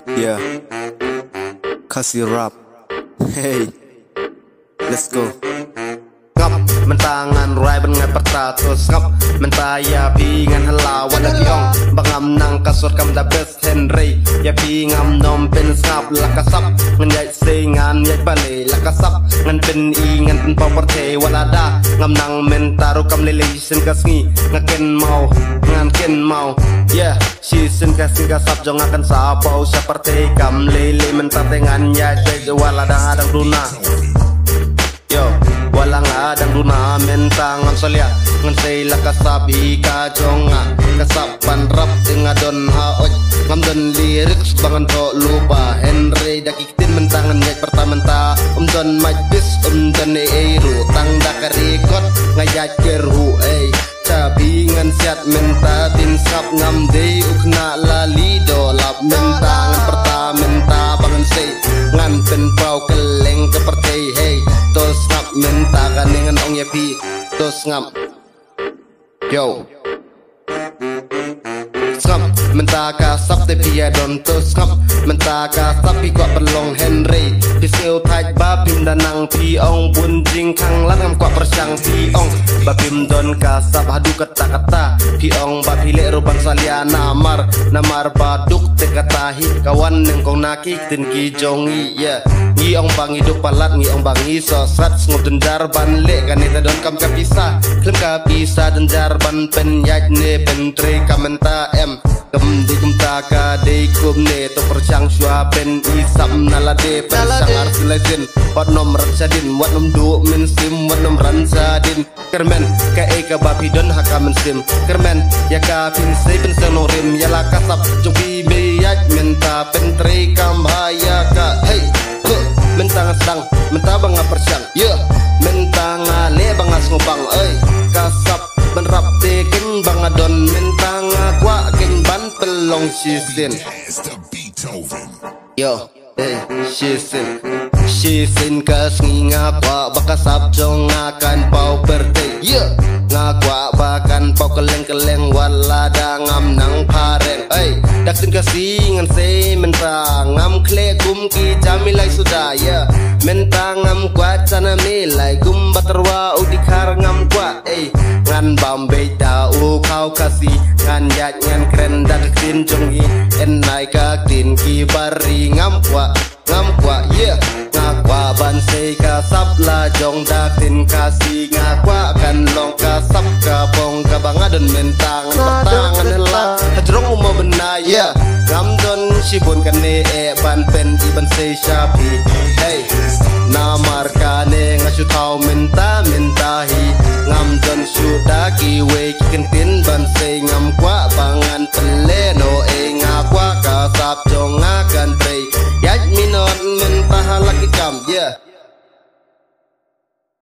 Yeah, kasih rap. Hey, let's go. Ngap mentangan rai bengai pertatus ngap mentaya pi ngan hala wala piong bangam nang kasur kam da best Henry ya pi ngam nom pen ngap lakasap ngan yai se ngan yai bale lakasap ngan pen I ngan pen property wala da ngam nang mentaru kam relation kasngi ngaken mau ngan ken mau yeah si sen kasap jong akan sapau seperti kam lele mentate ngan yai se wala da adang duna yo walang adang duna mentang solia ngan say lakasabi ka jonga kasapan rap tingadon haoj ngamdon lyrics bangan to lupa Henry dakitin mentangan nyat pertamenta don majbis don eiru tang dakarikot ngayat kerhu cabi ngan siat menta tin sap ngamde ukna lali dolap mentangan pertamenta bangan say ngan pen pau keleng kepertei hey tos ngap menta kaningan ong yapi tos ngap yo ngap menta kasap te pia don tos ngap menta kasap pi kwa perlong Henry piseu thaj ba pim danang pi ong bun jing khang lat ngam kwa persyang pi ong ba pim don kasap hadu kata-kata pi ong ba pile ruban salia namar baduk te katahi kawan neng kong naki tin ki jongi ya ngi ong bang hidup palat ngi ong bangi sosat ngop denjar ban le kanita don kam kapisa klem kapisa denjar ban pen yaj ne pentre kamenta em kem di kum taka de kum ne to persyang syua pen isam nalade persang arsilasin wat nom ratsadin wat nom du min sim wat nom ransadin kermen ka e ka bapi don haka men sim kermen ya ka pin se pen sonorim ya la kasap jogi me yaj menta pentre kam haya ka hey mentang sedang mentah banga persyang yeah mentang ale banga ngobang kasap benrap tekin banga don mentang kwa ken ban pelong sisin yo sisin kas nginga kwa bakasap jong akan pau berde yeah ngakwa bakan pau keleng-keleng wala dangam nang pareng daksin kasingan se mentang ngam kle gum ki jamilai sudaya mentang ngam kwa cana milai gum baterwa udikar ngam kwa ngan bambe dau kau kasi ngan yat ngan kren daksin jongi enai ka tin ki bari ngam kwa yeah ngakwa ban se kasap la jong daktin kasi ngakwa kan long kasap ka bong ka bangadon mentang patangan la hajrong mo benaya ngam don sibun kane ban pen iban se shapi hey namar kane ngasu tau mentahi ngam don sudaki we kentin ban se ngam kwa